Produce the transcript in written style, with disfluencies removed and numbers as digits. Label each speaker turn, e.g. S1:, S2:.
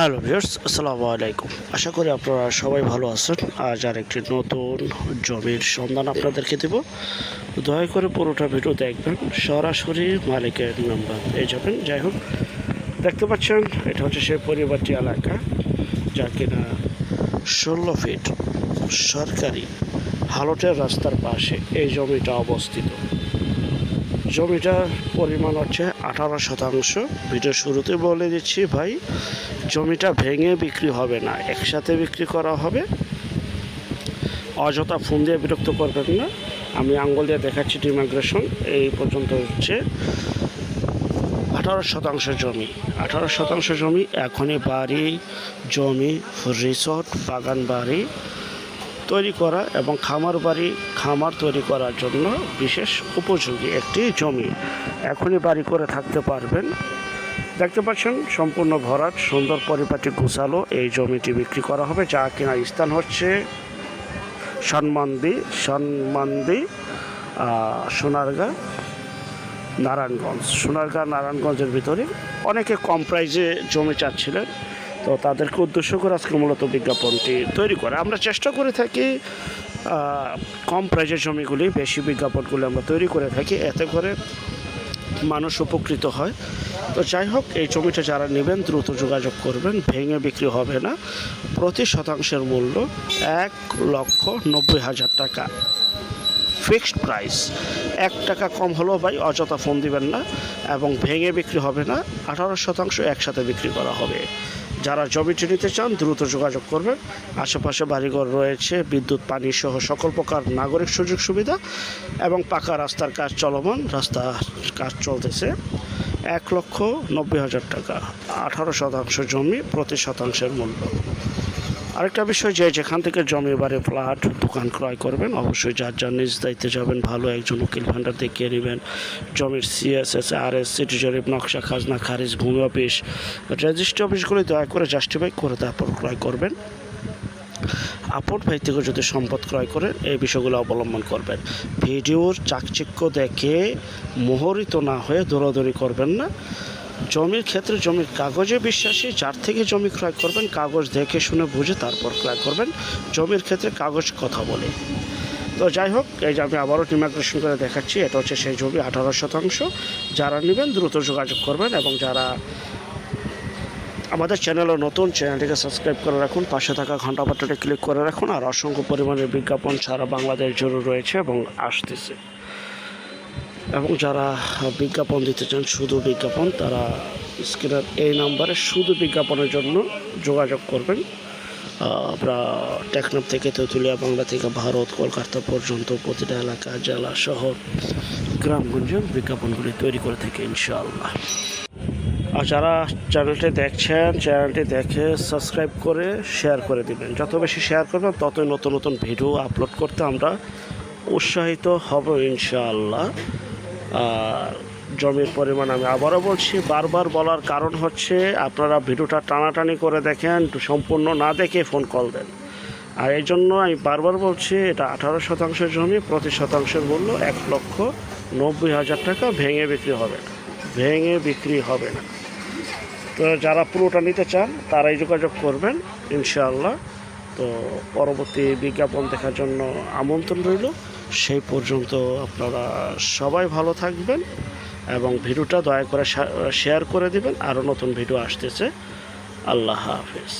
S1: Hello viewers, আসসালামু আলাইকুম। আশা করি আপনারা সবাই ভালো আছেন। আজ আর একটি নতুন জমির সন্ধান আপনাদেরকে দেব। দয়া করে পুরোটা ভিডিও দেখবেন, সরাসরি মালিকের নাম্বার পেয়ে যাবেন। যাই হোক, দেখতে পাচ্ছেন এটা হচ্ছে সেই পরিবর্তী এলাকা, যা কিনা 16 ফিট সরকারি হালটের রাস্তার পাশে এই জমিটা অবস্থিত। জমিটার পরিমাণ হচ্ছে 18%। ভিডিও শুরুতে বলে দিচ্ছি ভাই, জমিটা ভেঙে বিক্রি হবে না, একসাথে বিক্রি করা হবে। অযথা ফোন দিয়ে বিরক্ত করবেন না। আমি আঙ্গুল দিয়ে দেখাচ্ছি ডিমাইগ্রেশন। এই পর্যন্ত হচ্ছে 18% জমি। 18% জমি এখনই বাড়ি, জমি, রিসোর্ট, বাগান বাড়ি তৈরি করা এবং খামার তৈরি করার জন্য বিশেষ উপযোগী একটি জমি। এখনই বাড়ি করে থাকতে পারবেন। দেখতে পাচ্ছেন সম্পূর্ণ ভরাট, সুন্দর পরিপাটি গোছালো এই জমিটি বিক্রি করা হবে, যা কিনা স্থান হচ্ছে সনমান্দি সোনারগাঁ নারায়ণগঞ্জের ভিতরে। অনেকে কম প্রাইজে জমি চাচ্ছিলেন, তো তাদেরকে উদ্দেশ্য করে আজকে মূলত বিজ্ঞাপনটি তৈরি করে। আমরা চেষ্টা করে থাকি কম প্রাইজের জমিগুলি, বেশি বিজ্ঞাপনগুলি আমরা তৈরি করে থাকি, এতে করে মানুষ উপকৃত হয়। তো যাই হোক, এই জমিটা যারা নেবেন দ্রুত যোগাযোগ করবেন, ভেঙে বিক্রি হবে না। প্রতি শতাংশের মূল্য 1,90,000 টাকা ফিক্সড প্রাইস। 1 টাকা কম হলেও ভাই অযথা ফোন দিবেন না, এবং ভেঙে বিক্রি হবে না। 18% একসাথে বিক্রি করা হবে। যারা জমিটি নিতে চান দ্রুত যোগাযোগ করবেন। আশেপাশে বাড়িঘর রয়েছে, বিদ্যুৎ, পানি সহ সকল প্রকার নাগরিক সুযোগ সুবিধা, এবং পাকা রাস্তার কাজ চলমান, রাস্তার কাজ চলতেছে। 1,90,000 টাকা, 18% জমি, প্রতি শতাংশের মূল্য। আরেকটা বিষয়, যে যেখান থেকে জমি, বাড়ি, ফ্ল্যাট, দোকান ক্রয় করবেন, অবশ্যই যার নিজ দায়িত্বে যাবেন, ভালো একজন উকিল ভান্ডার দেখিয়ে নেবেন। জমির CSS, RS, সিটি জরিপ, নকশা, খাজনা খারিজ, ভূমি অফিস, রেজিস্ট্রি অফিসগুলি দয়া করে জাস্টিফাই করে তারপর ক্রয় করবেন। আপন ভাই থেকে যদি সম্পদ ক্রয় করেন, এই বিষয়গুলো অবলম্বন করবেন। ভিডিওর চাকচিক্য দেখে মোহরিত না হয়ে দৌড়াদৌড়ি করবেন না। জমির ক্ষেত্রে জমির কাগজে বিশ্বাসী, যার থেকে জমি ক্রয় করবেন কাগজ দেখে শুনে বুঝে তারপর ক্রয় করবেন। জমির ক্ষেত্রে কাগজ কথা বলে। তো যাই হোক, এই যে আমি আবারও ডিমাইগ্রেশন করে দেখাচ্ছি, এটা হচ্ছে সেই জমি 18%। যারা নেবেন দ্রুত যোগাযোগ করবেন, এবং যারা আমাদের চ্যানেলও নতুন, চ্যানেলটিকে সাবস্ক্রাইব করে রাখুন, পাশে থাকা ঘন্টা বাটনটি ক্লিক করে রাখুন। আর অসংখ্য পরিমাণের বিজ্ঞাপন সারা বাংলাদেশ জুড়ে রয়েছে এবং আসতেছে। এবং যারা বিজ্ঞাপন দিতে চান, শুধু বিজ্ঞাপন, তারা স্ক্রিনের এই নাম্বারে শুধু বিজ্ঞাপনের জন্য যোগাযোগ করবেন। আমরা টেকনাফ থেকে তেঁতুলিয়া, বাংলা থেকে ভারত, কলকাতা পর্যন্ত প্রতিটা এলাকা, জেলা, শহর, গ্রামগঞ্জে বিজ্ঞাপনগুলি তৈরি করে থাকি ইনশাআল্লাহ। আর যারা চ্যানেলটি দেখছেন, চ্যানেলটি দেখে সাবস্ক্রাইব করে শেয়ার করে দিবেন। যত বেশি শেয়ার করবেন ততই নতুন নতুন ভিডিও আপলোড করতে আমরা উৎসাহিত হব ইনশাআল্লাহ। আর জমির পরিমাণ আমি আবারও বলছি, বারবার বলার কারণ হচ্ছে আপনারা ভিডিওটা টানাটানি করে দেখেন, সম্পূর্ণ না দেখে ফোন কল দেন। আর এই জন্য আমি বারবার বলছি, এটা 18% জমি, প্রতি শতাংশের মূল্য 1,90,000 টাকা। ভেঙে বিক্রি হবে না। তো যারা পুরোটা নিতে চান তারাই যোগাযোগ করবেন ইনশাআল্লাহ। তো পরবর্তী বিজ্ঞাপন দেখার জন্য আমন্ত্রণ রইল। সেই পর্যন্ত আপনারা সবাই ভালো থাকবেন, এবং ভিডিওটা দয়া করে শেয়ার করে দিবেন। আরও নতুন ভিডিও আসতেছে। আল্লাহ হাফেজ।